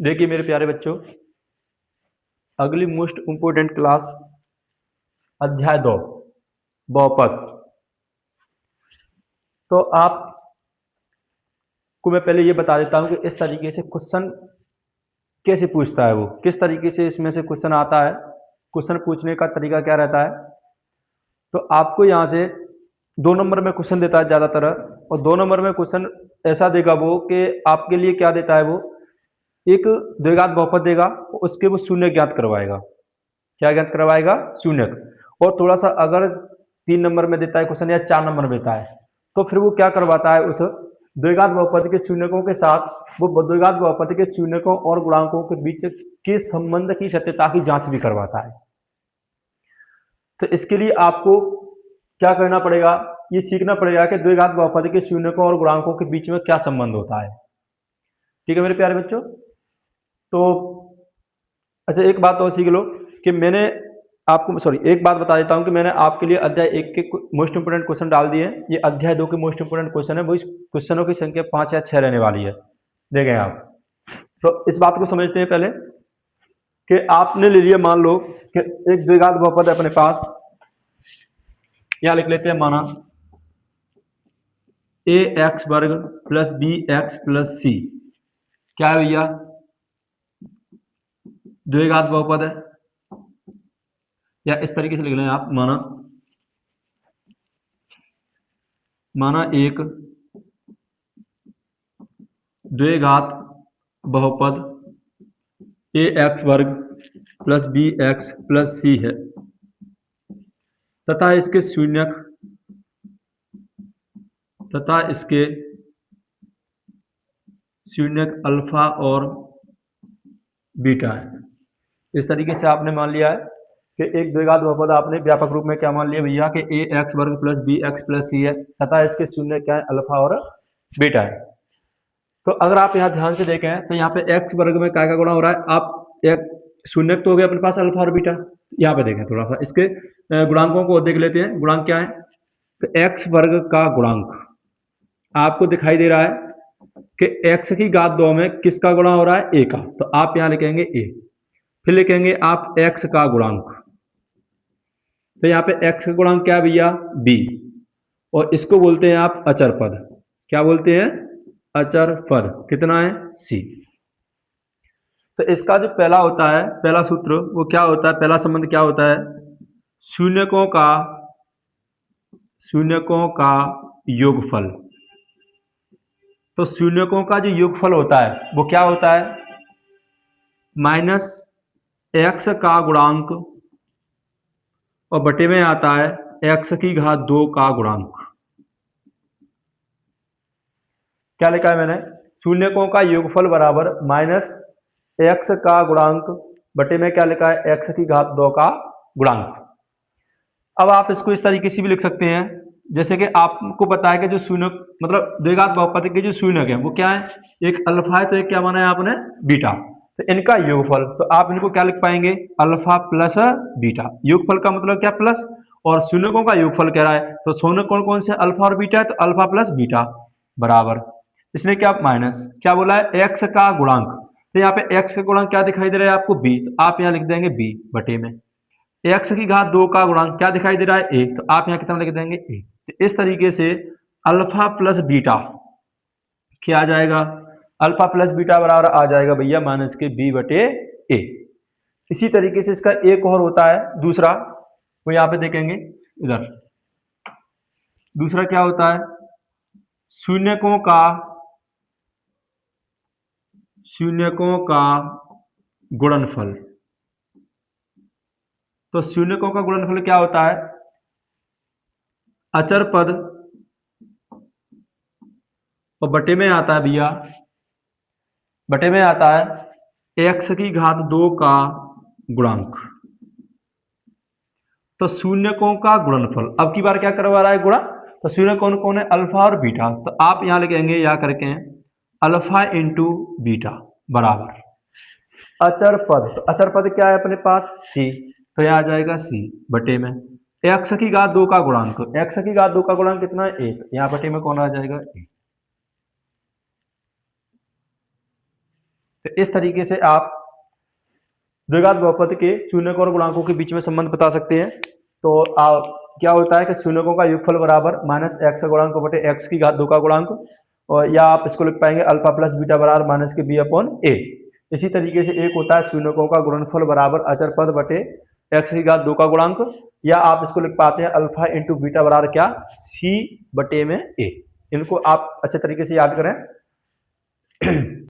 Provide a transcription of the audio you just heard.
देखिए मेरे प्यारे बच्चों, अगली मोस्ट इम्पोर्टेंट क्लास अध्याय 2 बहुपद। तो आपको मैं पहले ये बता देता हूं कि इस तरीके से क्वेश्चन कैसे पूछता है, वो किस तरीके से इसमें से क्वेश्चन आता है। क्वेश्चन पूछने का तरीका क्या रहता है, तो आपको यहाँ से 2 नंबर में क्वेश्चन देता है ज़्यादातर, और 2 नंबर में क्वेश्चन ऐसा देगा वो कि आपके लिए क्या देता है, वो एक द्विघात बहुपद देगा, उसके वो शून्य ज्ञात करवाएगा। क्या ज्ञात करवाएगा? शून्य। और थोड़ा सा अगर 3 नंबर में देता है क्वेश्चन या 4 नंबर में देता है, तो फिर वो क्या करवाता है, उस द्विघात बहुपद के शून्यकों के साथ वो द्विघात बहुपद के शून्यकों और गुणांकों के बीच के संबंध की सत्यता की जांच भी करवाता है। तो इसके लिए आपको क्या करना पड़ेगा, ये सीखना पड़ेगा कि द्विघात बहुपद के शून्यकों और गुणांकों के बीच में क्या संबंध होता है। ठीक है मेरे प्यारे बच्चों। तो अच्छा, एक बात और सीख लो कि मैंने आपको एक बात बता देता हूं कि मैंने आपके लिए अध्याय 1 के मोस्ट इंपोर्टेंट क्वेश्चन डाल दिए। ये अध्याय 2 के मोस्ट इंपोर्टेंट क्वेश्चन है, वो इस क्वेश्चनों की संख्या 5 या 6 रहने वाली है। देखें आप, तो इस बात को समझते हैं पहले कि आपने ले लिया, मान लो कि एक द्विघात बहुपद है अपने पास। यहां लिख लेते हैं, माना ax वर्ग प्लस bx प्लस c क्या है भैया? द्विघात बहुपद है। या इस तरीके से लिख लें आप, माना एक द्विघात बहुपद ax वर्ग प्लस bx प्लस c है तथा इसके शून्यक अल्फा और बीटा है। इस तरीके से आपने मान लिया है कि एक द्विघात बहुपद आपने व्यापक रूप में क्या मान लिया भैया कि ax वर्ग प्लस bx प्लस c है तथा इसके शून्य क्या है, अल्फा और बीटा है। तो अगर आप यहाँ ध्यान से देखें तो यहाँ पे x वर्ग में क्या गुणा हो रहा है, आप एक शून्य तो हो गया अपने पास अल्फा और बीटा। यहाँ पे देखें थोड़ा सा इसके गुणांकों को देख लेते हैं। गुणांक क्या है, तो x वर्ग का गुणांक आपको दिखाई दे रहा है कि x की घात 2 में किसका गुणा हो रहा है, a का। तो आप यहाँ लिखेंगे a, फिर लिखेंगे आप x का गुणांक। तो यहाँ पे x का गुणांक क्या है भैया, b, और इसको बोलते हैं आप अचर पद। क्या बोलते हैं? अचर पद। कितना है? c। तो इसका जो पहला होता है, पहला सूत्र वो क्या होता है, पहला संबंध क्या होता है, शून्यकों का योगफल। तो शून्यकों का जो योगफल होता है वो क्या होता है, माइनस x का गुणांक और बटे में आता है x की घात 2 का गुणांक। क्या लिखा है मैंने, शून्यकों का योगफल बराबर माइनस x का गुणांक बटे में क्या लिखा है, x की घात 2 का गुणांक। अब आप इसको इस तरीके से भी लिख सकते हैं, जैसे कि आपको पता है कि जो शून्य मतलब द्विघात बहुपद के जो शून्यक है वो क्या है, एक अल्फा है तो एक क्या माना है आपने, बीटा। तो इनका योगफल, तो आप इनको क्या लिख पाएंगे, अल्फा प्लस बीटा। योगफल का मतलब क्या, प्लस, और शून्यकों का योगफल कह रहा है तो शून्य कौन कौन से, अल्फा और बीटा है, तो अल्फा प्लस बीटा बराबर, इसने क्या माइनस क्या बोला है, एक्स का गुणांक। तो यहाँ पे एक्स का गुणांक क्या दिखाई दे रहा है आपको, बी, तो आप यहाँ लिख देंगे बी बटे में एक्स की घात 2 का गुणांक क्या दिखाई दे रहा है, 1, तो आप यहाँ कितना लिख देंगे, 1। तो इस तरीके से अल्फा प्लस बीटा क्या आ जाएगा, अल्फा प्लस बीटा बराबर आ जाएगा भैया माइनस के बी बटे ए। इसी तरीके से इसका एक और होता है दूसरा, वो यहाँ पे देखेंगे इधर। दूसरा क्या होता है, शून्यकों का गुणनफल। तो शून्यकों का गुणनफल क्या होता है, अचर पद और बटे में आता है भैया, बटे में आता है x की घात 2 का गुणांक। तो शून्यकों का गुणनफल अब की बार क्या करवा रहा है, गुणा। तो शून्य कौन कौन है, अल्फा और बीटा। तो आप यहां लिखेंगे या करके अल्फा इंटू बीटा बराबर अचर पद। तो अचर पद क्या है अपने पास, c, तो यह आ जाएगा c बटे में x की घात 2 का गुणांक। x की घात 2 का गुणांक कितना है, 1, यहां बटे में कौन आ जाएगा, 1। तो इस तरीके से आप द्विघात बहुपद के शून्यकों और गुणांकों के बीच में संबंध बता सकते हैं। तो क्या होता है कि शून्यकों का योगफल बराबर माइनस एक्स का गुणांक बटे एक्स की घात 2 का गुणांक, और या आप इसको लिख पाएंगे अल्फा प्लस बीटा बराबर माइनस के बी अपॉन ए। इसी तरीके से एक होता है शून्यकों का गुणनफल बराबर अचर पद बटे एक्स की घात 2 का गुणांक, या आप इसको लिख पाते हैं अल्फा इंटू बीटा बराबर क्या, सी बटे में ए। इनको आप अच्छे तरीके से याद करें।